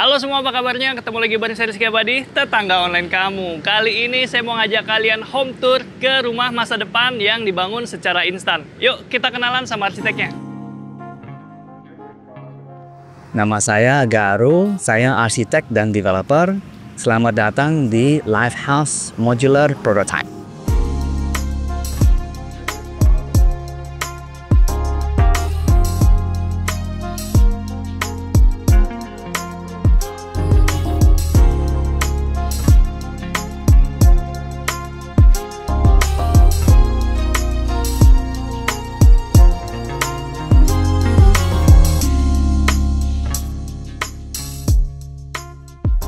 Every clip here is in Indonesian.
Halo semua, apa kabarnya? Ketemu lagi bareng saya Rizky Abadi, tetangga online kamu. Kali ini saya mau ngajak kalian home tour ke rumah masa depan yang dibangun secara instan. Yuk kita kenalan sama arsiteknya. Nama saya Garu, saya arsitek dan developer. Selamat datang di Lifehouse Modular Prototype.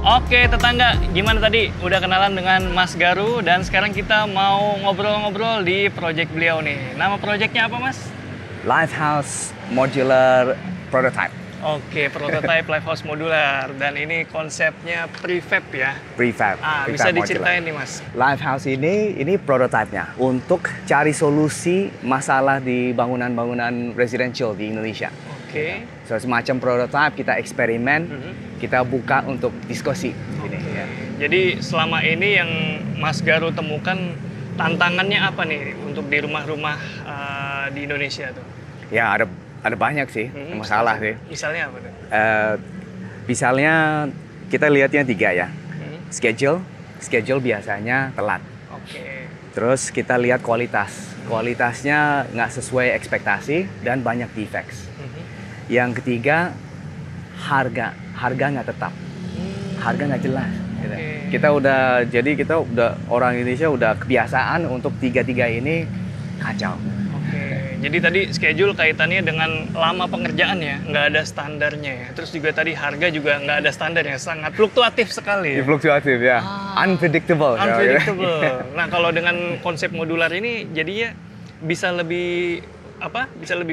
Oke tetangga, gimana tadi? Udah kenalan dengan Mas Garu dan sekarang kita mau ngobrol-ngobrol di project beliau nih. Nama projectnya apa Mas? Lifehouse Modular Prototype. Oke, prototype Lifehouse modular dan ini konsepnya prefab ya. Prefab. Bisa modular. diceritain nih Mas. Lifehouse ini prototipenya untuk cari solusi masalah di bangunan-bangunan residential di Indonesia. Oke. So, semacam prototype, kita eksperimen, kita buka untuk diskusi. Ini, ya. Jadi selama ini yang Mas Garu temukan tantangannya apa nih untuk di rumah-rumah di Indonesia tuh? Ya ada banyak sih masalah sih. Misalnya apa tuh? Misalnya kita lihatnya 3 ya. Schedule biasanya telat. Oke. Terus kita lihat kualitasnya nggak sesuai ekspektasi dan banyak defects. Yang ketiga, harga nggak tetap, harga nggak jelas. Gitu. Kita udah orang Indonesia udah kebiasaan untuk tiga ini kacau. Oke, jadi tadi schedule kaitannya dengan lama pengerjaan ya, nggak ada standarnya ya. Terus juga tadi harga juga nggak ada standarnya, sangat fluktuatif sekali. Ya? Fluktuatif ya, unpredictable. Unpredictable. Nah kalau dengan konsep modular ini jadinya bisa lebih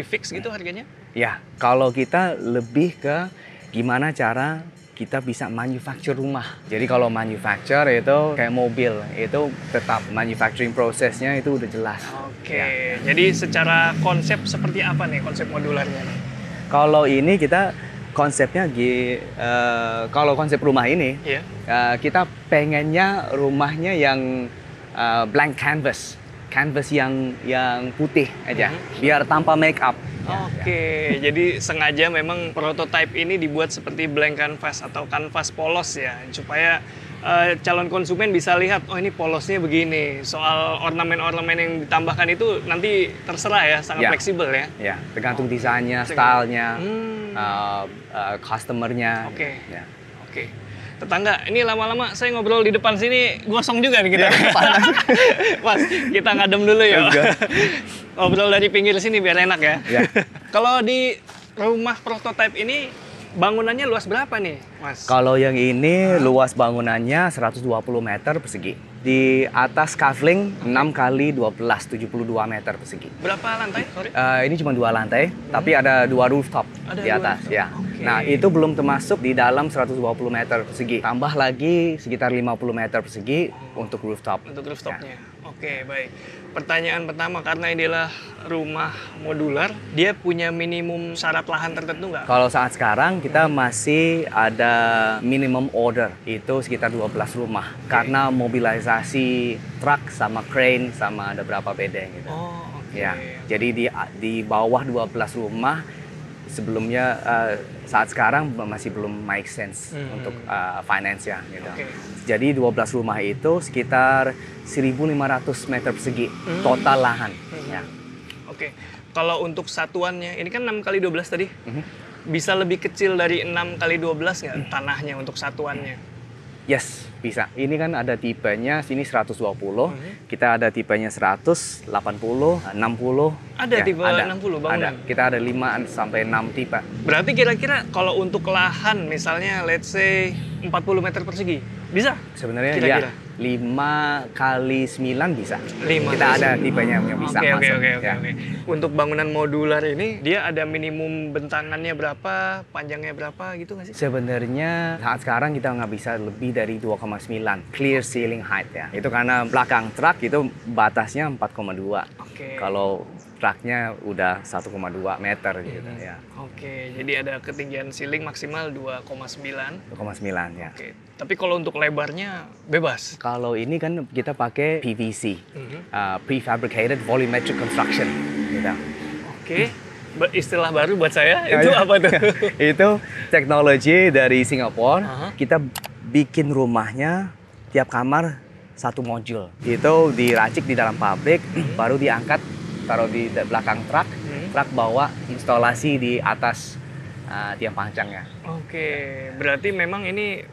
fix gitu harganya? Ya, kalau kita lebih ke gimana cara kita bisa manufacture rumah. Jadi kalau manufacture itu kayak mobil, itu tetap manufacturing prosesnya itu udah jelas. Oke, ya. Jadi secara konsep seperti apa nih konsep modularnya? Kalau ini kita konsepnya, kalau konsep rumah ini, kita pengennya rumahnya yang blank canvas yang putih aja, biar tanpa make up. Oke, jadi sengaja memang prototype ini dibuat seperti blank canvas atau kanvas polos ya, supaya calon konsumen bisa lihat, oh ini polosnya begini. Soal ornamen-ornamen yang ditambahkan itu nanti terserah ya, sangat fleksibel ya. Ya, tergantung desainnya, stylenya, customernya. Oke. Ya. Oke. Tetangga, ini lama-lama saya ngobrol di depan sini gosong juga nih kita. Mas, kita ngadem dulu ya. Ngobrol dari pinggir sini biar enak ya. Kalau di rumah prototype ini bangunannya luas berapa nih, Mas? Kalau yang ini luas bangunannya 120 meter persegi. Di atas kavling 6 kali 12, 72 meter persegi. Berapa lantai? Sorry. Ini cuma 2 lantai, tapi ada 2 rooftop di atas. Ya. Okay. Nah, itu belum termasuk di dalam 120 meter persegi. Tambah lagi sekitar 50 meter persegi untuk rooftop. Untuk rooftopnya. Oke, baik. Pertanyaan pertama, karena ini adalah rumah modular, dia punya minimum syarat lahan tertentu nggak? Kalau saat sekarang kita masih ada minimum order, itu sekitar 12 rumah. Karena mobilisasi truk sama crane sama ada berapa bedeng gitu. Ya, jadi di bawah 12 rumah sebelumnya saat sekarang masih belum make sense untuk finance ya gitu. Jadi 12 rumah itu sekitar 1.500 meter persegi total lahan. Ya. Oke. Kalau untuk satuannya, ini kan 6 kali 12 tadi. Bisa lebih kecil dari 6 kali 12 nggak tanahnya untuk satuannya? Yes, bisa. Ini kan ada tipenya, sini 120, kita ada tipenya 180, 60. Ada tipe 60 bangunan? Ada, kita ada 5 sampai 6 tipe. Berarti kira-kira kalau untuk lahan, misalnya let's say 40 meter persegi, bisa? Sebenarnya kira-kira? ya, 5 kali 9 bisa. 5 kita ada tipenya yang bisa masuk. Oke. Untuk bangunan modular ini, dia ada minimum bentangannya berapa, panjangnya berapa gitu nggak sih? Sebenarnya saat sekarang kita nggak bisa lebih dari 2,9 clear ceiling height ya. Itu karena belakang truk itu batasnya 4,2. Oke. Kalau truknya udah 1,2 meter gitu ya. Oke, jadi ada ketinggian ceiling maksimal 2,9. 2,9 ya. Oke, tapi kalau untuk lebarnya bebas. Kalau ini kan kita pakai PVC, prefabricated volumetric construction gitu. Oke. Istilah baru buat saya, itu apa tuh? Itu teknologi dari Singapura. Kita bikin rumahnya tiap kamar satu modul. Itu diracik di dalam pabrik, baru diangkat, taruh di belakang truk. Truk bawa instalasi di atas tiang panjangnya. Oke, berarti memang ini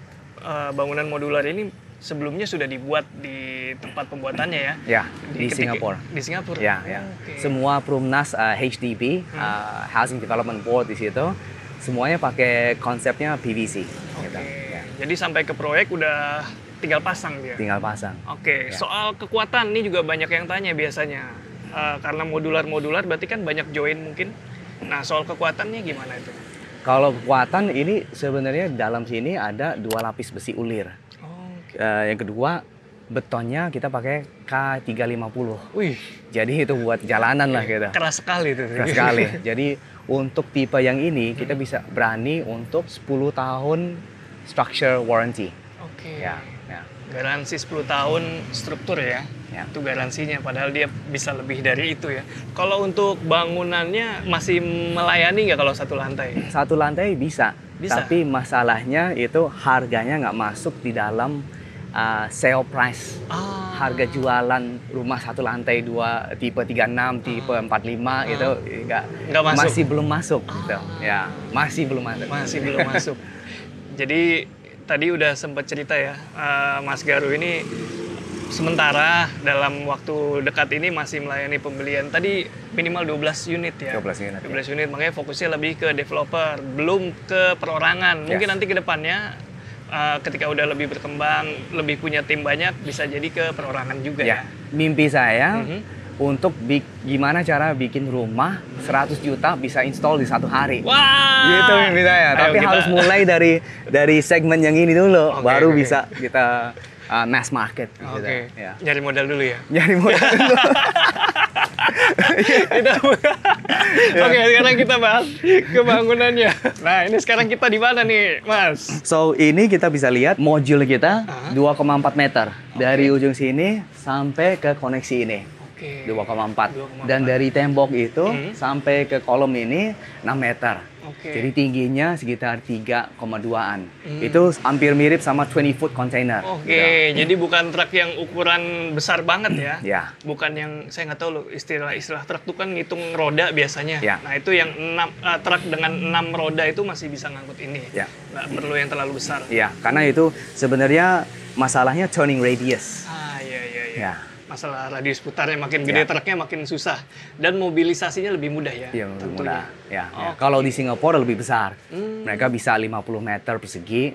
bangunan modular ini sebelumnya sudah dibuat di tempat pembuatannya ya? Ya, di Singapura. Di Singapura? Ya, ya. Okay. Semua Perumnas HDB, Housing Development Board di situ, semuanya pakai konsepnya PVC. Oke, gitu. Ya. Jadi sampai ke proyek udah tinggal pasang dia? Tinggal pasang. Oke, ya. Soal kekuatan ini juga banyak yang tanya biasanya. Karena modular berarti kan banyak join mungkin. Nah, soal kekuatannya gimana itu? Kalau kekuatan ini sebenarnya dalam sini ada 2 lapis besi ulir. Yang kedua, betonnya kita pakai K350. Wih, jadi itu buat jalanan lah gitu. Keras sekali itu. Keras sekali. Jadi untuk tipe yang ini kita bisa berani untuk 10 tahun structure warranty. Oke. Ya, ya. Garansi 10 tahun struktur ya. Ya. Itu garansinya, padahal dia bisa lebih dari itu ya. Kalau untuk bangunannya masih melayani nggak kalau satu lantai? Satu lantai bisa. Tapi masalahnya itu harganya nggak masuk di dalam sale price. Harga jualan rumah satu lantai 2 tipe 36, tipe 45 itu nggak masuk. Masih belum masuk gitu. Ya, masih belum masuk. Masih belum masuk. Jadi tadi udah sempat cerita ya, Mas Garu ini sementara dalam waktu dekat ini masih melayani pembelian tadi minimal 12 unit ya. 12 unit, makanya fokusnya lebih ke developer, belum ke perorangan. Mungkin nanti ke depannya ketika udah lebih berkembang, lebih punya tim banyak, bisa jadi ke perorangan juga ya. Mimpi saya untuk gimana cara bikin rumah 100 juta bisa install di 1 hari. Wah! Gitu mimpi saya. Tapi harus mulai dari segmen yang ini dulu, baru bisa kita mass market. Oke. Ya. Nyari modal dulu ya. Nyari modal dulu. Oke, sekarang kita bahas kebangunannya. Nah, ini sekarang kita di mana nih, Mas? So, ini kita bisa lihat modul kita 2,4 meter. Dari ujung sini sampai ke koneksi ini. 2,4. Dan dari tembok itu sampai ke kolom ini 6 meter. Jadi tingginya sekitar 3,2-an. Itu hampir mirip sama 20-foot container. Jadi bukan truk yang ukuran besar banget ya. Ya. Bukan yang, saya nggak tahu loh, istilah truk itu kan ngitung roda biasanya. Ya. Nah itu yang truk dengan 6 roda itu masih bisa ngangkut ini. Ya. Nggak perlu yang terlalu besar. Ya, karena itu sebenarnya masalahnya turning radius. Iya. Masalah radius putarnya makin gede, truknya makin susah, dan mobilisasinya lebih mudah ya. Iya, lebih mudah. Ya. Kalau di Singapura lebih besar, mereka bisa 50 meter persegi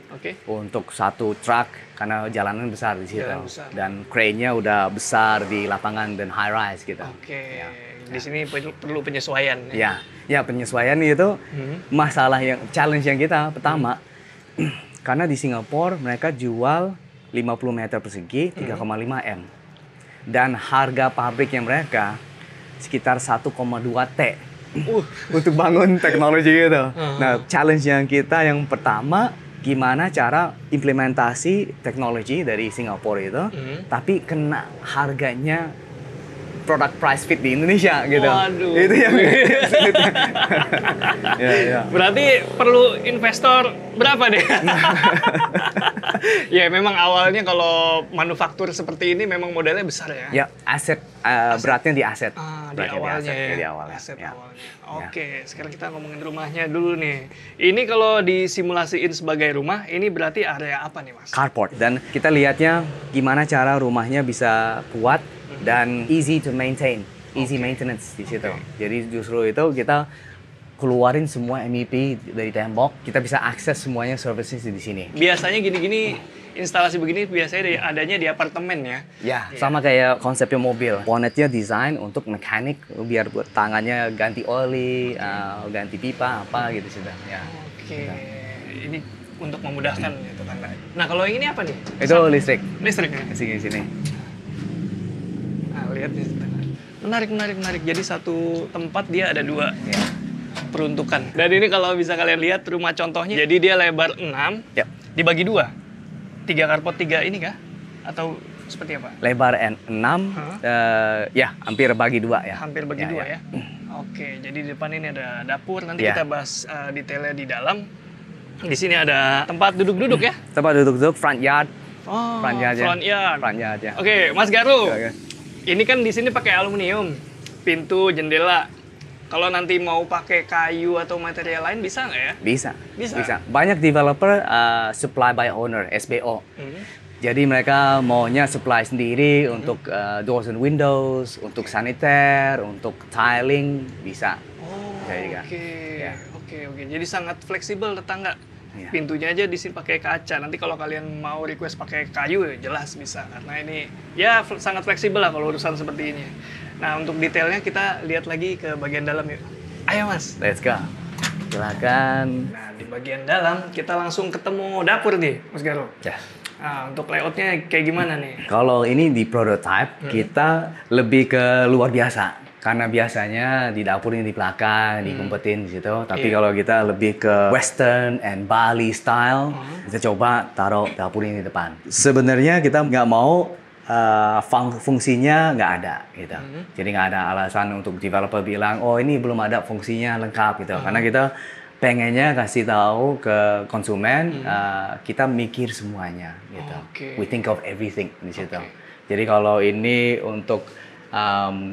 untuk satu truk karena jalanan besar di situ, dan crane-nya udah besar di lapangan dan high rise gitu. Di sini perlu penyesuaian. Ya, penyesuaian itu masalah challenge yang kita pertama, karena di Singapura mereka jual 50 meter persegi 3,5 M. Dan harga pabriknya mereka sekitar 1,2 T untuk bangun teknologi gitu. Nah, challenge yang kita yang pertama, gimana cara implementasi teknologi dari Singapura itu, tapi kena harganya product price fit di Indonesia gitu. Waduh. Itu yang Berarti perlu investor berapa deh? Ya memang awalnya kalau manufaktur seperti ini memang modalnya besar ya. Ya, aset. Beratnya di aset. Di awalnya ya. Di awalnya. Aset awalnya. Oke, sekarang kita ngomongin rumahnya dulu nih. Ini kalau disimulasiin sebagai rumah, ini berarti area apa nih, Mas? Carport. Dan kita lihatnya gimana cara rumahnya bisa kuat dan easy to maintain, easy maintenance di situ. Jadi justru itu kita keluarin semua MEP dari tembok, kita bisa akses semuanya services di sini. Biasanya gini-gini, instalasi begini biasanya adanya di apartemen ya? Ya, sama kayak konsepnya mobil. Bonnetnya desain untuk mekanik, biar buat tangannya ganti oli, ganti pipa, apa gitu sudah. Ya. Ini untuk memudahkan ya tetangga. Nah kalau yang ini apa nih? Itu listrik. Listrik ya? Di sini. Nah lihat di Menarik. Jadi satu tempat dia ada 2 peruntukan. Dan ini kalau bisa kalian lihat rumah contohnya, jadi dia lebar 6, dibagi 2. 3 carport 3 ini kah? Atau seperti apa? Lebar 6, ya hampir bagi 2 ya. Hampir bagi 2 ya. Oke, jadi di depan ini ada dapur. Nanti kita bahas detailnya di dalam. Di sini ada tempat duduk-duduk ya? Tempat duduk-duduk, front yard. Oh, front yard ya. Oke, Mas Garu. Ini kan di sini pakai aluminium, pintu, jendela. Kalau nanti mau pakai kayu atau material lain bisa nggak ya? Bisa. Banyak developer supply by owner (SBO). Jadi mereka maunya supply sendiri untuk doors and windows, untuk saniter, untuk tiling bisa. Oke. Jadi sangat fleksibel tetangga. Pintunya aja di sini pakai kaca. Nanti kalau kalian mau request pakai kayu ya jelas bisa, karena ini ya sangat fleksibel lah kalau urusan seperti ini. Nah, untuk detailnya kita lihat lagi ke bagian dalam yuk. Ayo Mas. Let's go. Silakan. Nah, di bagian dalam kita langsung ketemu dapur nih, Mas Garu. Nah, untuk layoutnya kayak gimana nih? Kalau ini di prototype kita lebih ke luar biasa. Karena biasanya di dapur ini di belakang, dikumpetin di situ. Tapi kalau kita lebih ke Western and Bali style, kita coba taruh dapur ini di depan. Sebenarnya kita nggak mau fungsinya nggak ada, gitu. Jadi nggak ada alasan untuk developer bilang, oh ini belum ada fungsinya lengkap, gitu. Karena kita pengennya kasih tahu ke konsumen, kita mikir semuanya, gitu. We think of everything di situ. Jadi kalau ini untuk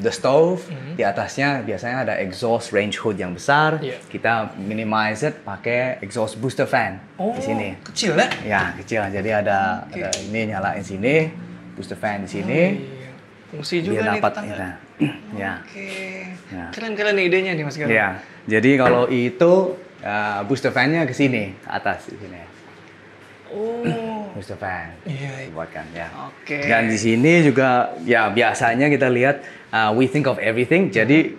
the stove, di atasnya biasanya ada exhaust range hood yang besar. Kita minimize it pakai exhaust booster fan di sini. Kecil ya? Ya, kecil. Jadi ada ini nyalain sini, booster fan di sini. Fungsi juga nih tetangga. Keren-keren nih idenya nih Mas Garu. Ya. Jadi kalau itu booster fan-nya ke sini, ke atas di sini. Booster fan, buatkan ya. Dan di sini juga ya biasanya kita lihat we think of everything. Jadi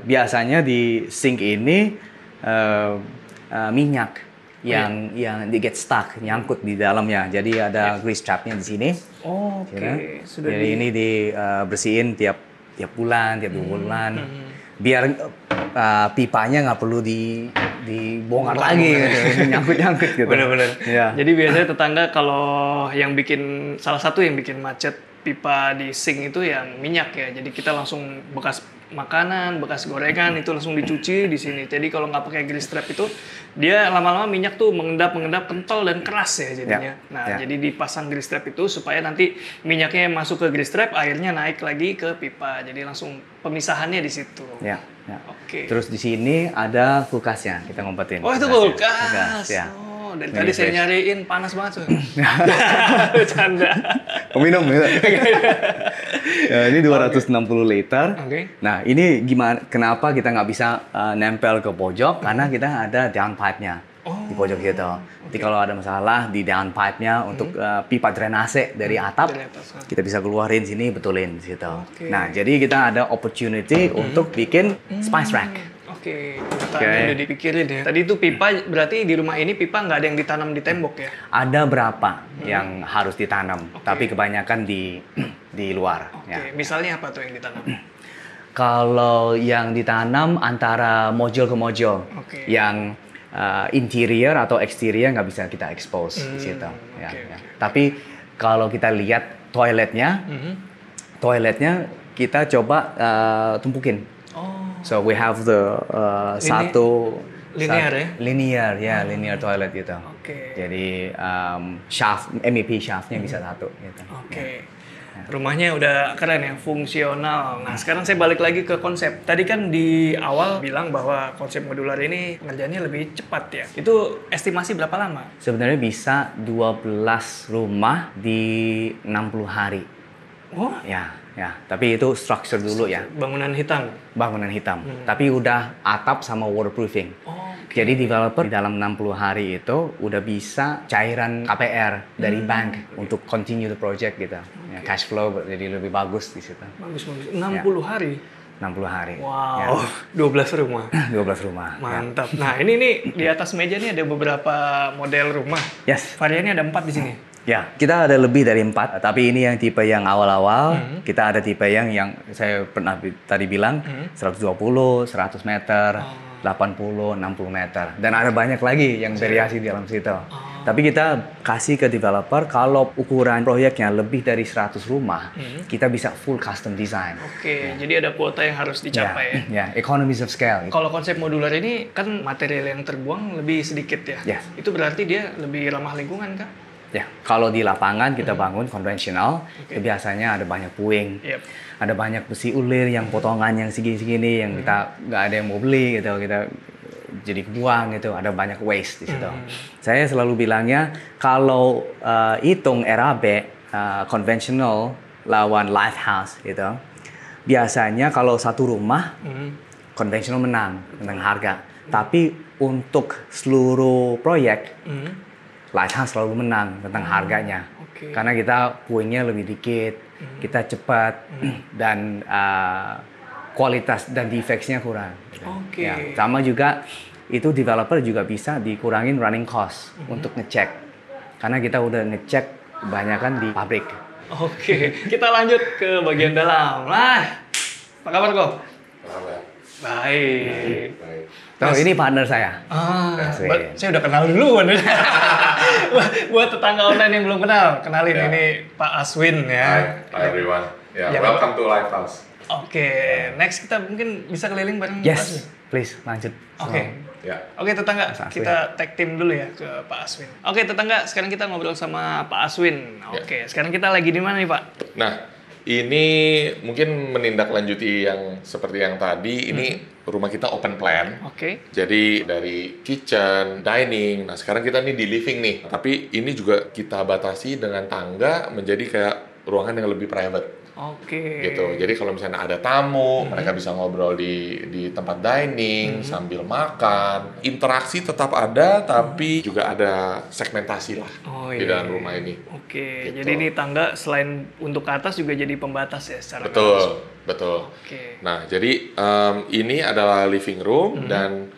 biasanya di sink ini minyak yang di get stuck, nyangkut di dalamnya. Jadi ada grease trapnya di sini. Jadi ini dibersihin tiap bulan, tiap 2 bulan. Biar pipanya nggak perlu dibongkar lagi gitu, nyangkut gitu. Bener-bener. Jadi biasanya tetangga kalau salah satu yang bikin macet pipa di sink itu yang minyak ya. Jadi kita langsung bekas makanan, bekas gorengan itu langsung dicuci di sini. Jadi kalau nggak pakai grease trap itu dia lama-lama minyak tuh mengendap kental dan keras ya jadinya. Jadi dipasang grease trap itu supaya nanti minyaknya masuk ke grease trap, airnya naik lagi ke pipa. Jadi langsung pemisahannya di situ. Terus di sini ada kulkasnya, kita ngumpetin. Oh, itu kulkas. Dari tadi saya nyariin panas banget tuh. Bercanda. Minum gitu. Ini 260 liter. Nah, ini gimana? Kenapa kita nggak bisa nempel ke pojok? Karena kita ada downpipe-nya di pojok gitu. Jadi kalau ada masalah di downpipe-nya untuk pipa drainase dari atap, kita bisa keluarin sini, betulin di situ. Nah, jadi kita ada opportunity untuk bikin spice rack. Udah dipikirin ya. Tadi itu pipa, berarti di rumah ini pipa nggak ada yang ditanam di tembok ya? Ada berapa yang harus ditanam, tapi kebanyakan di luar. Misalnya apa tuh yang ditanam? Kalau yang ditanam antara modul ke modul, yang interior atau exterior nggak bisa kita expose di situ. Tapi kalau kita lihat toiletnya kita coba tumpukin. So we have the linear toilet gitu. Jadi MEP shaftnya bisa satu gitu. Rumahnya udah keren ya, fungsional. Nah, sekarang saya balik lagi ke konsep. Tadi kan di awal bilang bahwa konsep modular ini pengerjaannya lebih cepat ya. Itu estimasi berapa lama? Sebenarnya bisa 12 rumah di 60 hari. Ya, tapi itu structure dulu ya. Bangunan hitam. Tapi udah atap sama waterproofing. Jadi developer di dalam 60 hari itu udah bisa cairan KPR dari bank untuk continue the project gitu. Cash flow jadi lebih bagus di situ. Bagus. 60 hari. 60 hari. Wow. 12 rumah. 12 rumah. Mantap. Nah, ini nih di atas meja nih ada beberapa model rumah. Variannya ada 4 di sini. Ya, kita ada lebih dari 4, tapi ini yang tipe yang awal-awal. Kita ada tipe yang saya pernah tadi bilang 120, 100 meter, 80, 60 meter. Dan ada banyak lagi yang variasi di dalam situ. Tapi kita kasih ke developer kalau ukuran proyeknya lebih dari 100 rumah, kita bisa full custom design. Oke, jadi ada kuota yang harus dicapai ya. Economies of scale. Kalau konsep modular ini kan material yang terbuang lebih sedikit ya. Itu berarti dia lebih ramah lingkungan kan? Ya, kalau di lapangan kita bangun konvensional, biasanya ada banyak puing, ada banyak besi ulir yang potongan yang segini-segini yang kita nggak ada yang mau beli gitu, kita jadi buang gitu, ada banyak waste di situ. Saya selalu bilangnya kalau hitung RAB konvensional lawan live house gitu, biasanya kalau satu rumah konvensional menang harga, tapi untuk seluruh proyek Lighthouse selalu menang tentang harganya, karena kita puingnya lebih dikit, kita cepat dan kualitas dan defects-nya kurang. Ya, sama juga itu developer juga bisa dikurangin running cost untuk ngecek, karena kita udah ngecek kebanyakan di pabrik. Kita lanjut ke bagian dalam. Lah, apa kabar kok? Baik. Oh, ini partner saya. Saya udah kenal dulu. Buat tetangga online yang belum kenal, kenalin ini Pak Aswin ya. Hi everyone. Welcome to Lighthouse. Next kita mungkin bisa keliling bareng Yes, Pak Aswin. Please lanjut. Oke, tetangga, kita tag team dulu ya ke Pak Aswin. Oke, tetangga, sekarang kita ngobrol sama Pak Aswin. Sekarang kita lagi di mana nih, Pak? Nah, ini mungkin menindaklanjuti yang seperti yang tadi. Ini rumah kita open plan. Jadi dari kitchen, dining. Nah, sekarang kita nih di living nih. Tapi ini juga kita batasi dengan tangga menjadi kayak ruangan yang lebih private. Gitu. Jadi kalau misalnya ada tamu, mereka bisa ngobrol di tempat dining sambil makan. Interaksi tetap ada, tapi juga ada segmentasi lah di dalam rumah ini. Gitu. Jadi ini tangga selain untuk ke atas juga jadi pembatas ya secara Betul. Nah, jadi ini adalah living room dan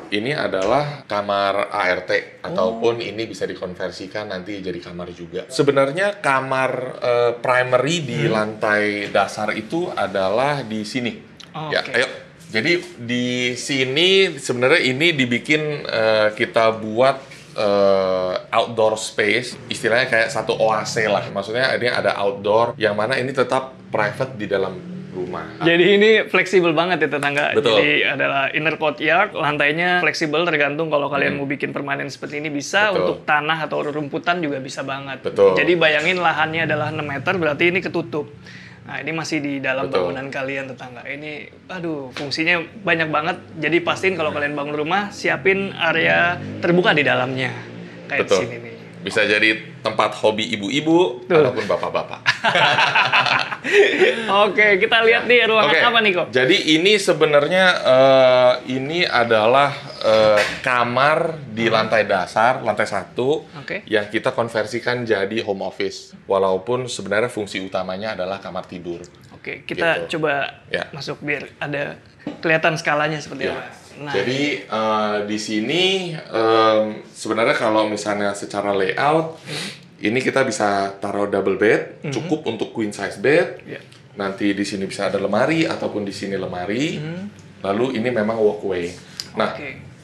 ini adalah kamar ART ataupun ini bisa dikonversikan nanti jadi kamar juga. Sebenarnya kamar primary di lantai dasar itu adalah di sini. Ayo. Jadi di sini sebenarnya ini dibikin kita buat outdoor space, istilahnya kayak satu oase lah. Maksudnya ini ada outdoor yang mana ini tetap private di dalam rumah. Jadi ini fleksibel banget ya tetangga. Betul. Jadi adalah inner courtyard, lantainya fleksibel tergantung kalau kalian mau bikin permanen seperti ini bisa. Untuk tanah atau rumputan juga bisa banget. Jadi bayangin lahannya adalah 6 meter, berarti ini ketutup. Nah, ini masih di dalam bangunan kalian tetangga. Ini, fungsinya banyak banget. Jadi pastiin kalau kalian bangun rumah, siapin area terbuka di dalamnya. Kayak di sini nih. Bisa jadi tempat hobi ibu-ibu ataupun bapak-bapak. Kita lihat nih ruangan apa nih kok. Jadi ini sebenarnya ini adalah kamar di lantai dasar, lantai 1 yang kita konversikan jadi home office. Walaupun sebenarnya fungsi utamanya adalah kamar tidur. Kita coba masuk biar ada kelihatan skalanya seperti apa. Nah, jadi di sini sebenarnya kalau misalnya secara layout ini kita bisa taruh double bed, cukup untuk queen size bed. Nanti di sini bisa ada lemari ataupun di sini lemari. Lalu ini memang walkway. Nah,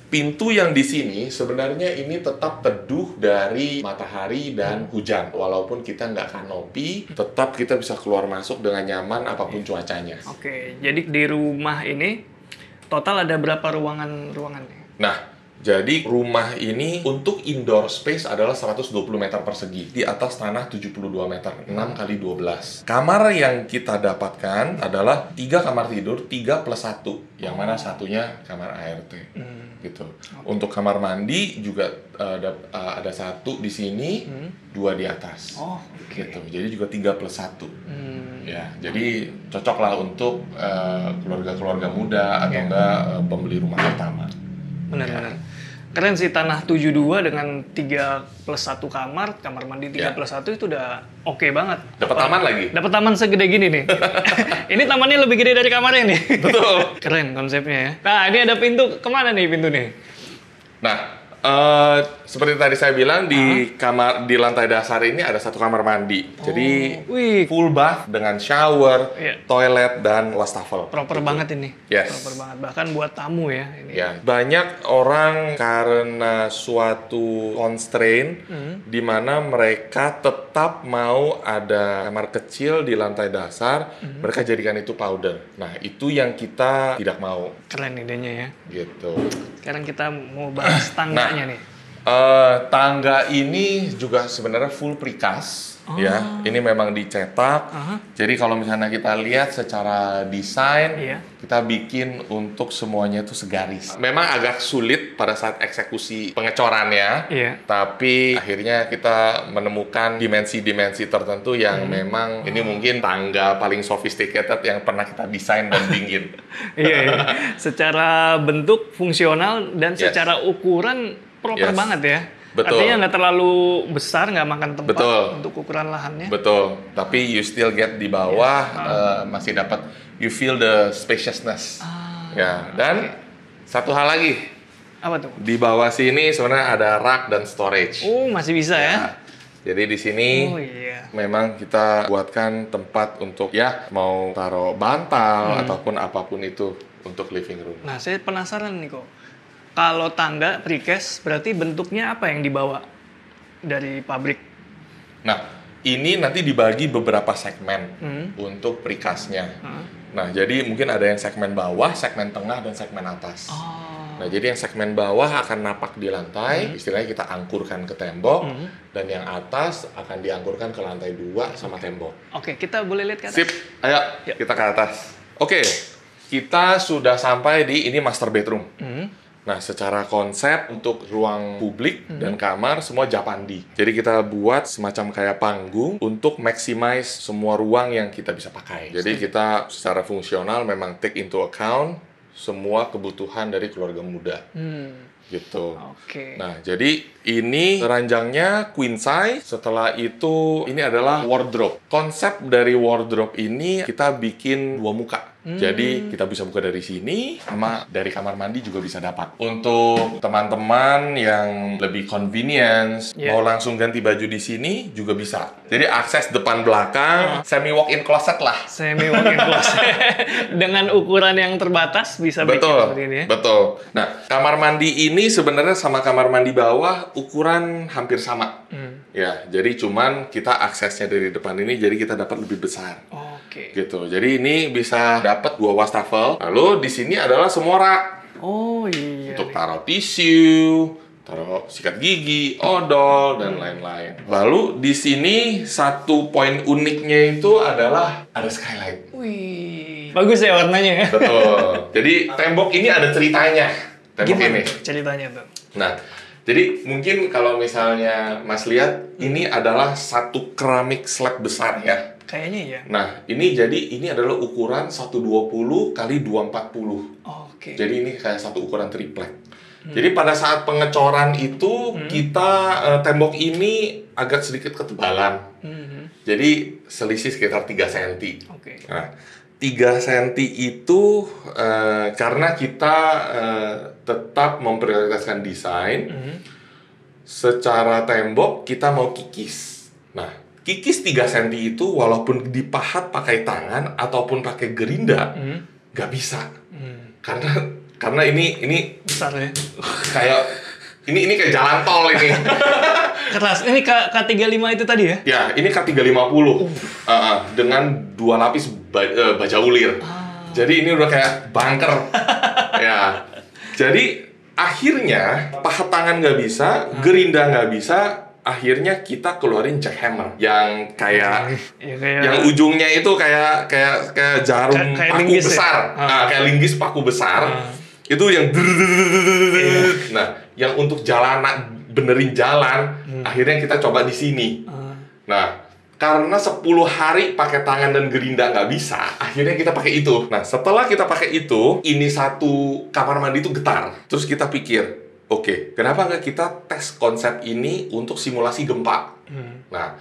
pintu yang di sini sebenarnya ini tetap teduh dari matahari dan hujan. Walaupun kita nggak kanopi, tetap kita bisa keluar masuk dengan nyaman apapun cuacanya. Jadi di rumah ini total ada berapa ruangannya? Nah, jadi rumah ini untuk indoor space adalah 120 meter persegi. Di atas tanah 72 meter, 6 kali 12. Kamar yang kita dapatkan adalah 3 kamar tidur, 3 plus 1. Yang mana satunya kamar ART. Gitu. Untuk kamar mandi juga ada 1 di sini, 2 di atas. Gitu. Jadi juga 3 plus 1. Ya, jadi cocok lah untuk keluarga-keluarga muda atau enggak pembeli rumah pertama. Benar. Keren sih, tanah 72 dengan 3 plus 1 kamar mandi 3 plus 1 itu udah oke banget. Dapat taman lagi? Dapat taman segede gini nih. Ini tamannya lebih gede dari kamarnya nih. Betul. Keren konsepnya ya. Nah, ini ada pintu, kemana nih pintu nih? Nah, seperti tadi saya bilang di lantai dasar ini ada satu kamar mandi. Jadi full bath dengan shower, toilet dan wastafel. Proper banget ini. Yes. Proper banget. Bahkan buat tamu ya ini. Ya, banyak orang karena suatu constraint di mana mereka tetap mau ada kamar kecil di lantai dasar, mereka jadikan itu powder. Nah, itu yang kita tidak mau. Keren idenya ya. Gitu. Sekarang kita mau bahas tangganya nih. Tangga ini juga sebenarnya full precast, ya. Ini memang dicetak. Jadi kalau misalnya kita lihat secara desain, kita bikin untuk semuanya itu segaris. Memang agak sulit pada saat eksekusi pengecorannya, tapi akhirnya kita menemukan dimensi-dimensi tertentu yang memang ini mungkin tangga paling sophisticated yang pernah kita desain dan bikin. Secara bentuk fungsional dan secara ukuran proper banget ya. Betul. Artinya nggak terlalu besar, nggak makan tempat untuk ukuran lahannya. Betul. Tapi you still get di bawah masih dapat you feel the spaciousness. Ya. Dan satu hal lagi. Apa tuh? Di bawah sini sebenarnya ada rak dan storage. Masih bisa ya. Jadi di sini memang kita buatkan tempat untuk mau taruh bantal ataupun apapun itu untuk living room. Nah, saya penasaran nih kok. Kalau tangga precast berarti bentuknya apa yang dibawa dari pabrik? Nah, ini nanti dibagi beberapa segmen untuk precastnya. Nah, jadi mungkin ada yang segmen bawah, segmen tengah, dan segmen atas. Nah, jadi yang segmen bawah akan napak di lantai, istilahnya kita angkurkan ke tembok, dan yang atas akan diangkurkan ke lantai 2 sama tembok. Oke, kita boleh lihat ke atas? Sip, ayo kita ke atas. Oke, kita sudah sampai di ini master bedroom. Nah, secara konsep untuk ruang publik dan kamar semua Japandi. Jadi kita buat semacam kayak panggung untuk maximize semua ruang yang kita bisa pakai. Jadi kita secara fungsional memang take into account semua kebutuhan dari keluarga muda. Gitu. Nah, jadi ini ranjangnya queen size. Setelah itu ini adalah wardrobe. Konsep dari wardrobe ini kita bikin 2 muka. Jadi kita bisa buka dari sini, sama dari kamar mandi juga bisa dapat. Untuk teman-teman yang lebih convenience, mau langsung ganti baju di sini juga bisa. Jadi akses depan belakang, semi walk-in closet lah. Semi walk-in closet. Dengan ukuran yang terbatas bisa bikin seperti ini ya. Betul. Nah, kamar mandi ini sebenarnya sama kamar mandi bawah ukuran hampir sama. Ya, jadi cuman kita aksesnya dari depan ini, jadi kita dapat lebih besar. Gitu. Jadi ini bisa dapat 2 wastafel. Lalu di sini adalah semua rak. Untuk taruh tisu, taruh sikat gigi, odol, dan lain-lain. Lalu di sini satu poin uniknya itu adalah ada skylight. Bagus ya warnanya ya. Betul. Jadi tembok ini ada ceritanya. Tembok ini. Ceritanya tuh? Nah, jadi mungkin kalau misalnya Mas lihat, ini adalah satu keramik slab besar ya. Kayaknya ya. Nah, ini adalah ukuran 120 kali 240. Jadi ini kayak satu ukuran triplek. Jadi pada saat pengecoran itu kita tembok ini agak sedikit ketebalan. Jadi selisih sekitar 3 cm. Nah, 3 cm itu karena kita tetap memprioritaskan desain. Secara tembok kita mau kikis. Nah, kikis 3 cm itu walaupun dipahat pakai tangan ataupun pakai gerinda nggak bisa. Karena ini besar ya. Kayak ini kayak jalan tol ini. Keras. Ini K35 itu tadi ya? Ya, ini K350. Dengan 2 lapis baja ulir. Jadi ini udah kayak bunker. Ya. Jadi akhirnya pahat tangan nggak bisa, gerinda nggak bisa. Akhirnya kita keluarin jackhammer yang kayak yang ujungnya itu kayak jarum paku besar. Kayak linggis paku besar. Itu yang nah, yang untuk benerin jalan, akhirnya kita coba di sini. Nah, karena 10 hari pakai tangan dan gerinda nggak bisa, akhirnya kita pakai itu. Nah, setelah kita pakai itu, ini satu kamar mandi itu getar. Terus kita pikir, oke, kenapa nggak kita tes konsep ini untuk simulasi gempa? Nah,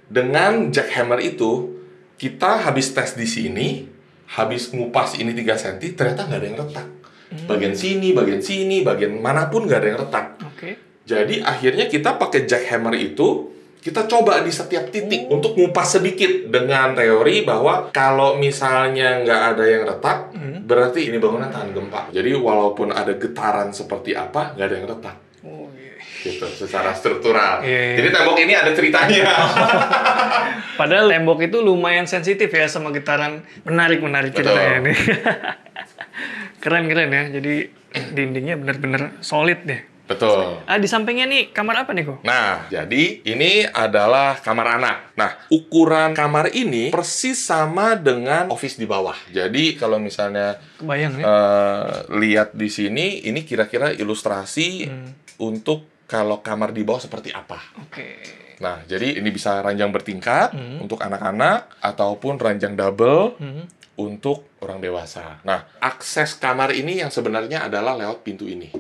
dengan jackhammer itu, kita habis tes di sini, habis ngupas ini 3 cm, ternyata nggak ada yang retak. Bagian sini, bagian manapun nggak ada yang retak. Jadi akhirnya kita pakai jackhammer itu, kita coba di setiap titik untuk ngupas sedikit dengan teori bahwa kalau misalnya nggak ada yang retak, berarti ini bangunan tahan gempa. Jadi walaupun ada getaran seperti apa, nggak ada yang retak. Gitu, secara struktural. Jadi tembok ini ada ceritanya. Padahal tembok itu lumayan sensitif ya sama getaran. Menarik ceritanya nih. Keren ya. Jadi dindingnya benar-benar solid deh. Betul. Di sampingnya nih kamar apa nih kok? Nah, jadi ini adalah kamar anak. Nah, ukuran kamar ini persis sama dengan office di bawah. Jadi kalau misalnya kebayang ya? Lihat di sini, ini kira-kira ilustrasi untuk kalau kamar di bawah seperti apa. Oke. Nah, jadi ini bisa ranjang bertingkat untuk anak-anak ataupun ranjang double untuk orang dewasa. Nah, akses kamar ini yang sebenarnya adalah lewat pintu ini.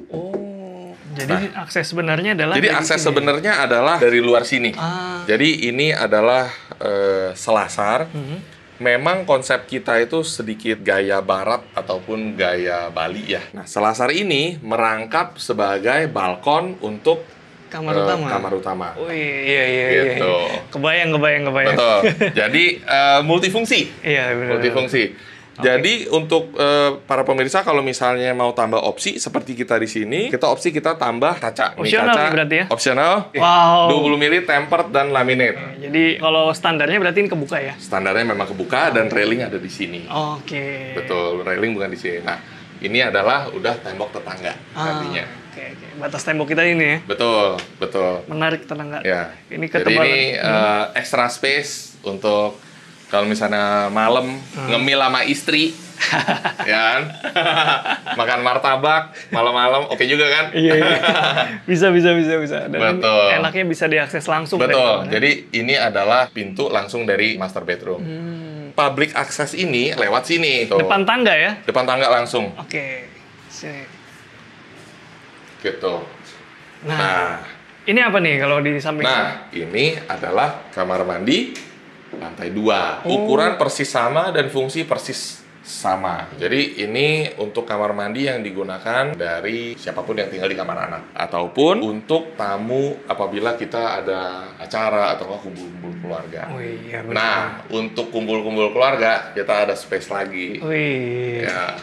Jadi akses sebenarnya adalah sebenarnya adalah dari luar sini. Jadi ini adalah selasar. Memang konsep kita itu sedikit gaya barat ataupun gaya Bali ya. Nah, selasar ini merangkap sebagai balkon untuk kamar utama. Oh iya. Gitu. Kebayang. Betul. Jadi multifungsi. Iya, benar. Multifungsi. Jadi untuk para pemirsa kalau misalnya mau tambah opsi seperti kita di sini, kita tambah kaca. Opsional kaca, berarti ya? Opsional. Wow. 20 mili tempered dan laminate. Jadi kalau standarnya berarti ini kebuka ya? Standarnya memang kebuka dan railing ada di sini. Oke. Betul, railing bukan di sini. Nah, ini adalah udah tembok tetangga nantinya. Oke. Batas tembok kita ini ya? Betul. Menarik tetangga. Ya. Ini jadi ini extra space untuk kalau misalnya malam ngemil sama istri, ya kan? Makan martabak malam-malam, oke juga kan? Iya. Bisa. Dan betul. Enaknya bisa diakses langsung. Betul. Jadi ini adalah pintu langsung dari master bedroom. Public access ini lewat sini. Tuh. Depan tangga ya? Depan tangga langsung. Oke. Sini. Gitu. Nah, ini apa nih kalau di samping? Nah, ini adalah kamar mandi lantai 2. Ukuran persis sama dan fungsi persis sama. Jadi ini untuk kamar mandi yang digunakan dari siapapun yang tinggal di kamar anak ataupun untuk tamu apabila kita ada acara atau kumpul-kumpul keluarga. Oh iya, benar. Nah, untuk kumpul-kumpul keluarga kita ada space lagi. Wih. Ya.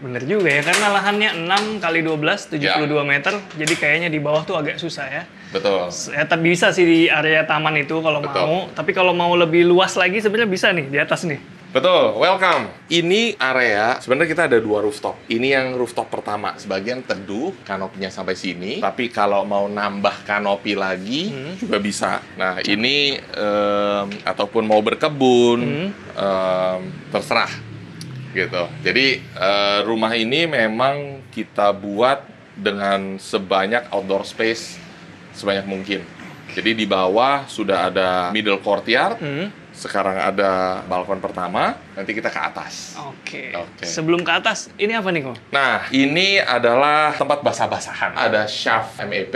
Bener juga ya, karena lahannya 6 kali 12, 72 meter, jadi kayaknya di bawah tuh agak susah ya. Betul. Ya, tapi bisa sih di area taman itu kalau mau, tapi kalau mau lebih luas lagi sebenarnya bisa nih, di atas nih. Betul, welcome. Ini area, sebenarnya kita ada 2 rooftop. Ini yang rooftop pertama, sebagian teduh, kanopinya sampai sini. Tapi kalau mau nambah kanopi lagi, juga bisa. Nah, ini, ataupun mau berkebun, terserah. Gitu. Jadi rumah ini memang kita buat dengan sebanyak outdoor space sebanyak mungkin. Jadi di bawah sudah ada middle courtyard. Sekarang ada balkon pertama, nanti kita ke atas. Oke. Sebelum ke atas, ini apa nih kok? Nah, ini adalah tempat basah-basahan. Ada shaft MEP,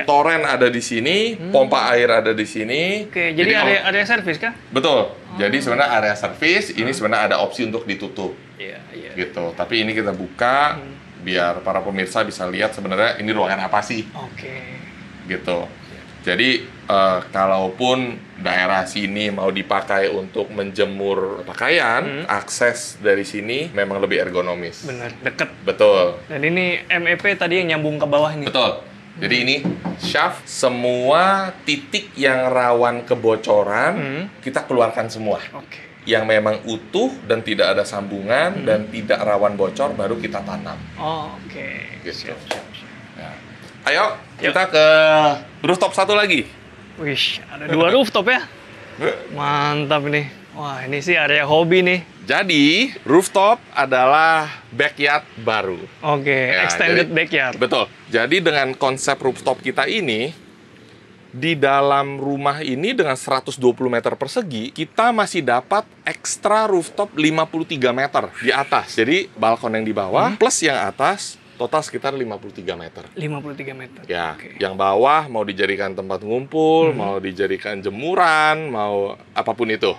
toren ada di sini, pompa air ada di sini. Oke, jadi area servis kah? Betul. Jadi sebenarnya area servis, ini sebenarnya ada opsi untuk ditutup. Iya. Gitu. Tapi ini kita buka, biar para pemirsa bisa lihat sebenarnya ini ruangan apa sih. Oke. Gitu. Jadi kalaupun daerah sini mau dipakai untuk menjemur pakaian, akses dari sini memang lebih ergonomis. Bener, deket. Betul. Dan ini MEP tadi yang nyambung ke bawah ini. Betul. Jadi ini shaft, semua titik yang rawan kebocoran kita keluarkan semua. Oke. Yang memang utuh dan tidak ada sambungan dan tidak rawan bocor baru kita tanam. Oke. Gitu. Siap. Ya. Ayo, kita ke rooftop satu lagi. Wih, ada 2 rooftop ya? Mantap nih. Wah, ini sih area hobi nih. Jadi, rooftop adalah backyard baru. Oke, Ya, extended jadi- backyard. Betul. Jadi dengan konsep rooftop kita ini, di dalam rumah ini dengan 120 meter persegi, kita masih dapat ekstra rooftop 53 meter di atas. Jadi, balkon yang di bawah plus yang atas, total sekitar 53 meter. 53 meter. Ya, Oke. yang bawah mau dijadikan tempat ngumpul, mau dijadikan jemuran, mau apapun itu.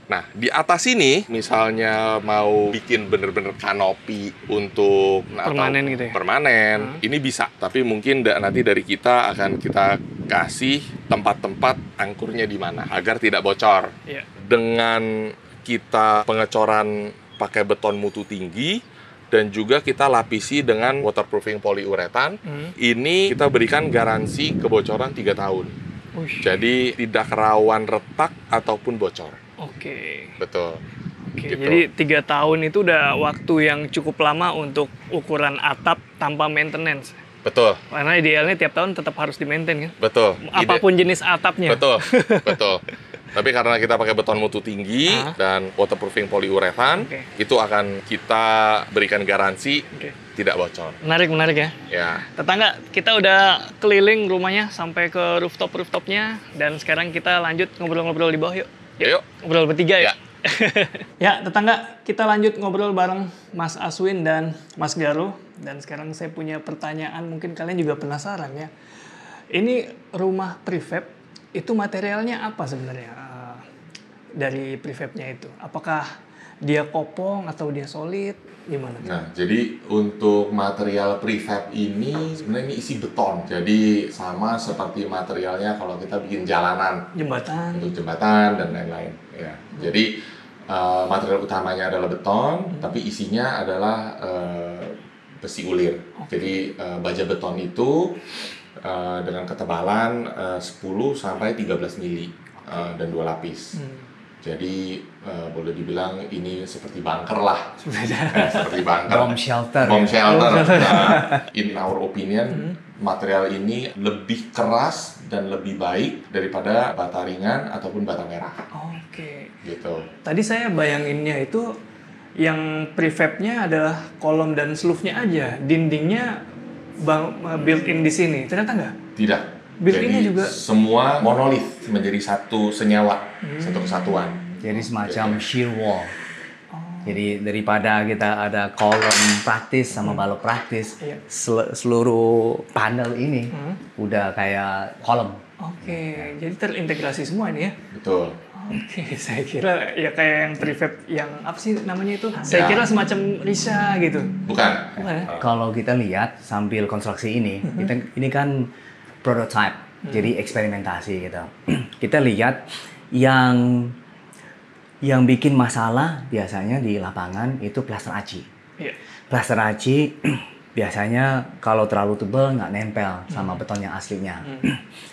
Nah, di atas ini misalnya mau bikin bener-bener kanopi untuk permanen gitu ya? Permanen, ini bisa. Tapi mungkin nanti dari kita akan kita kasih tempat-tempat angkurnya di mana agar tidak bocor. Iya. Dengan kita pengecoran pakai beton mutu tinggi dan juga kita lapisi dengan waterproofing poliuretan. Ini kita berikan garansi kebocoran 3 tahun. Jadi tidak rawan retak ataupun bocor. Oke. Betul. Oke, Gitu. jadi 3 tahun itu udah waktu yang cukup lama untuk ukuran atap tanpa maintenance. Betul. Karena idealnya tiap tahun tetap harus di-maintain kan? Betul. Apapun jenis atapnya. Betul. Betul. Tapi karena kita pakai beton mutu tinggi dan waterproofing poliuretan, itu akan kita berikan garansi tidak bocor. Menarik ya. Ya. Tetangga, kita udah keliling rumahnya sampai ke rooftopnya, dan sekarang kita lanjut ngobrol-ngobrol di bawah yuk. Yuk. Ngobrol bertiga ya. Ya. Ya, tetangga, kita lanjut ngobrol bareng Mas Aswin dan Mas Garo. Dan sekarang saya punya pertanyaan, mungkin kalian juga penasaran ya. Ini rumah prefab, itu materialnya apa sebenarnya dari prefabnya itu? Apakah dia kopong atau dia solid? Gimana? Nah, jadi untuk material prefab ini sebenarnya ini isi beton. Jadi sama seperti materialnya kalau kita bikin jalanan. Jembatan. Untuk jembatan dan lain-lain. Ya. Jadi material utamanya adalah beton, tapi isinya adalah besi ulir. Jadi baja beton itu dengan ketebalan 10 sampai 13 mili dan 2 lapis. Jadi boleh dibilang ini seperti bunker lah. Seperti bunker. Bomb shelter. Bomb shelter. Nah, in our opinion, material ini lebih keras dan lebih baik daripada bata ringan ataupun bata merah. Oke. Gitu. Tadi saya bayanginnya itu yang prefabnya adalah kolom dan sloofnya aja, dindingnya built-in di sini. Ternyata enggak? Tidak. Built-innya Jadi juga semua monolit menjadi satu senyawa, satu kesatuan. Jadi semacam shear wall. Jadi daripada kita ada kolom praktis sama balok praktis, seluruh panel ini udah kayak kolom. Oke, jadi terintegrasi semua ini ya? Betul. Oke, saya kira ya kayak yang prefab yang apa sih namanya itu? Saya kira semacam Risa gitu. Bukan. Bukan ya? Kalau kita lihat sambil konstruksi ini, ini kan prototype, jadi eksperimentasi gitu. Kita lihat yang bikin masalah biasanya di lapangan itu plaster aci. Iya. Plaster aci biasanya kalau terlalu tebal nggak nempel sama beton yang aslinya.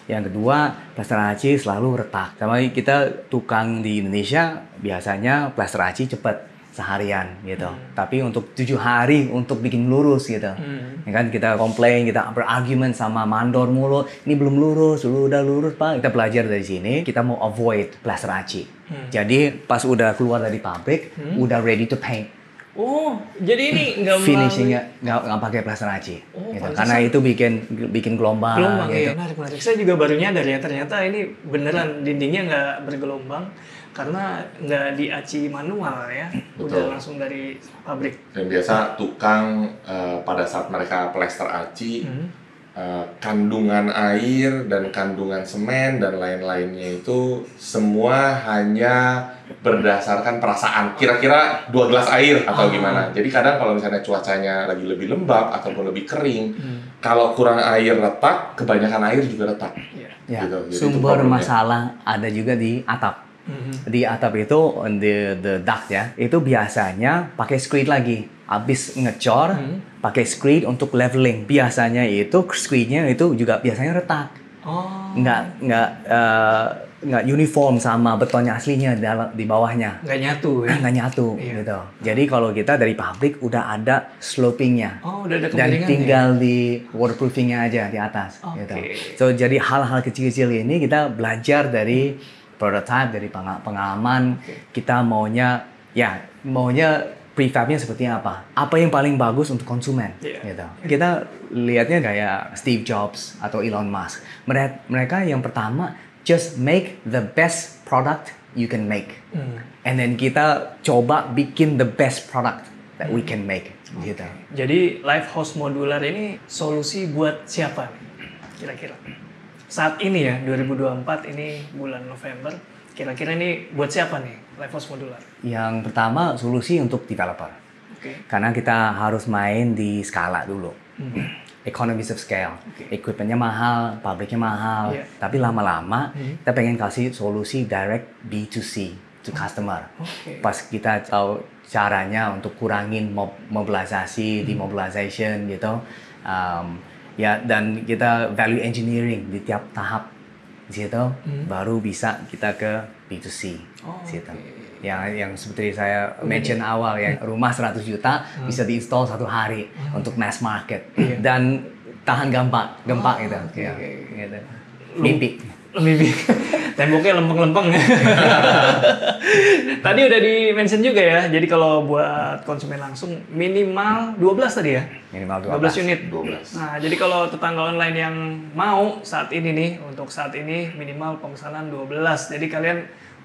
Yang kedua, plaster aci selalu retak. Sama kita tukang di Indonesia biasanya plaster aci cepat seharian gitu. Tapi untuk 7 hari untuk bikin lurus gitu. Ya kan kita komplain, kita berargumen sama mandor mulu, ini belum lurus, lu udah lurus Pak. Kita belajar dari sini, kita mau avoid plaster aci. Jadi pas udah keluar dari pabrik, udah ready to paint. Oh, jadi ini nggak finishingnya nggak pakai plaster aci, gitu. Karena itu bikin gelombang Iya, gitu. menarik. Saya juga baru nyadar ya, ternyata ini beneran dindingnya nggak bergelombang karena nggak diaci manual ya. Betul. Udah langsung dari pabrik. Dan biasa tukang pada saat mereka plester aci, kandungan air dan kandungan semen dan lain-lainnya itu semua hanya berdasarkan perasaan. Kira-kira 2 gelas air atau gimana. Jadi kadang kalau misalnya cuacanya lagi lebih lembab ataupun lebih kering, kalau kurang air retak, kebanyakan air juga retak. Ya, Gitu. Jadi sumber itu masalah ada juga di atap. Di atap itu the duct ya, itu biasanya pakai screed lagi. Habis ngecor, pakai screed untuk leveling. Biasanya itu screednya itu juga biasanya retak. Nggak uniform sama betonnya aslinya di bawahnya. Nggak nyatu ya? Nggak nyatu gitu. Jadi kalau kita dari pabrik udah ada slopingnya. Oh, udah ada dan kemiringan tinggal di waterproofingnya aja di atas. Gitu. So jadi hal-hal kecil-kecil ini kita belajar dari prototype, dari pengalaman. Kita maunya prefabnya seperti apa? Apa yang paling bagus untuk konsumen? Gitu. Kita lihatnya kayak Steve Jobs atau Elon Musk. Mereka yang pertama just make the best product you can make, and then kita coba bikin the best product that we can make. Gitu. Jadi live house modular ini solusi buat siapa nih? Kira-kira? Saat ini ya, 2024 ini bulan November. Kira-kira ini buat siapa nih Life House Modular? Yang pertama solusi untuk developer. Karena kita harus main di skala dulu. Economies of scale. Equipmentnya mahal, pabriknya mahal. Tapi lama-lama kita pengen kasih solusi direct B2C to customer. Pas kita tahu caranya untuk kurangin mobilisasi, demobilization gitu. Ya, dan kita value engineering di tiap tahap di situ, baru bisa kita ke B2C. Situ. Yang seperti saya mention awal ya, rumah 100 juta bisa diinstal 1 hari untuk mass market dan tahan gempa gitu. Gitu. Mimpi. Temboknya lempeng-lempeng. Tadi udah di-mention juga ya. Jadi kalau buat konsumen langsung minimal 12 tadi ya. Minimal 12 unit. 12. Nah, jadi kalau tetangga online yang mau saat ini nih, untuk saat ini minimal pemesanan 12. Jadi kalian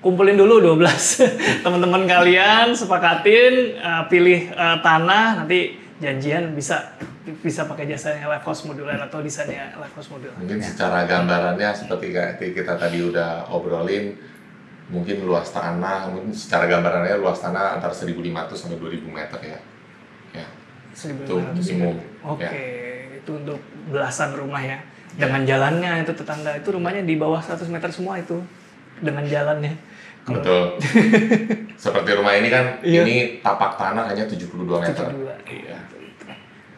kumpulin dulu 12 teman-teman kalian, sepakatin, pilih tanah, nanti janjian bisa pakai jasanya Life House Modular atau desainnya Life House Modular. Mungkin secara gambarannya seperti kita tadi udah obrolin, mungkin luas tanah, mungkin secara gambarannya luas tanah antara 1.500 sampai 2.000 meter ya. Ya. 1.500 Itu maksimum. Oke, Ya. itu untuk belasan rumah ya. Dengan jalannya itu tetangga itu rumahnya di bawah 100 meter semua itu. Dengan jalannya. Betul. Seperti rumah ini kan, ini tapak tanah hanya 72 meter. 72. Iya.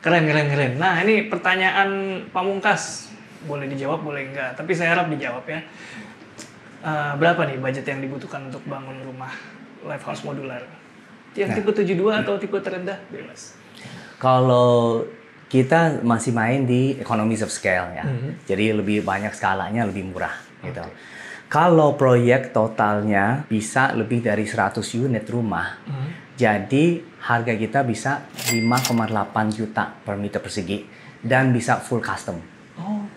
Keren. Nah, ini pertanyaan pamungkas. Boleh dijawab, boleh enggak. Tapi saya harap dijawab ya. Berapa nih budget yang dibutuhkan untuk bangun rumah Life House Modular? Yang tipe 72 atau tipe terendah? Bebas. Kalau kita masih main di economies of scale ya. Jadi lebih banyak skalanya, lebih murah gitu. Kalau proyek totalnya bisa lebih dari 100 unit rumah, jadi harga kita bisa 5,8 juta per meter persegi dan bisa full custom.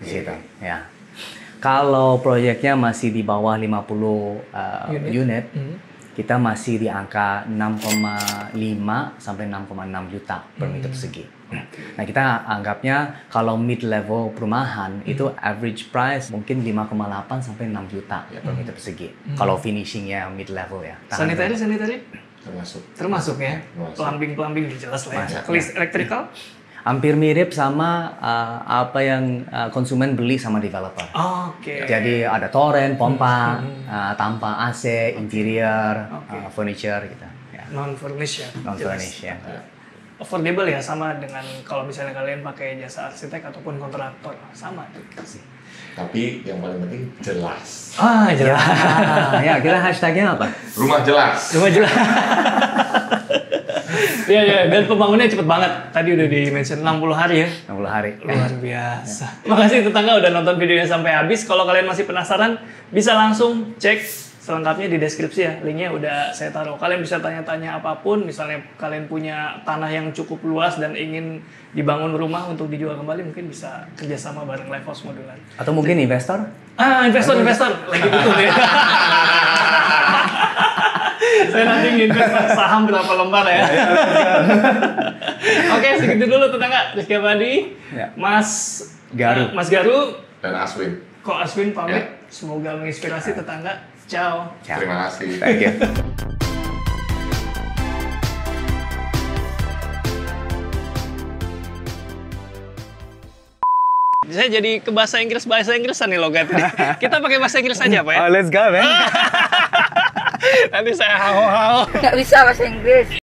Di situ, ya. Kalau proyeknya masih di bawah 50 unit, kita masih di angka 6,5 sampai 6,6 juta per meter persegi. Nah, kita anggapnya kalau mid-level perumahan itu average price mungkin 5,8 sampai 6 juta per meter persegi. Kalau finishingnya mid-level ya. Sanitary? Termasuk ya? Termasuk. Plumbing jelas lah ya. Electrical? Hampir mirip sama apa yang konsumen beli sama developer. Oke. Jadi ada toren, pompa, tanpa AC, interior, furniture gitu. Ya. Non-furnish ya? Non-furnish ya. Affordable ya, sama dengan kalau misalnya kalian pakai jasa arsitek ataupun kontraktor, sama tuh sih. Tapi yang paling penting jelas. Jelas. Ya, kita hashtagnya apa? Rumah jelas. Rumah jelas. Iya, dan pembangunnya cepet banget. Tadi udah di-mention 60 hari ya. 60 hari. Luar biasa. Makasih tetangga udah nonton videonya sampai habis. Kalau kalian masih penasaran, bisa langsung cek selengkapnya di deskripsi ya. Linknya udah saya taruh. Kalian bisa tanya-tanya apapun. Misalnya kalian punya tanah yang cukup luas dan ingin dibangun rumah untuk dijual kembali, mungkin bisa kerjasama bareng Life House Modular. Atau mungkin investor? Investor. Lagi butuh ya. Saya nanti investasi saham berapa lembar ya. Oke, segitu dulu tetangga. Rizky Abadi, Mas Garu, Dan Aswin. Ko Aswin pamit. Semoga menginspirasi tetangga. Ciao. Terima kasih. Thank you. Saya jadi ke bahasa Inggrisan nih logatnya. Kita pakai bahasa Inggris aja, Pak ya? Let's go, man. Nanti saya hao-hao. Nggak bisa bahasa Inggris.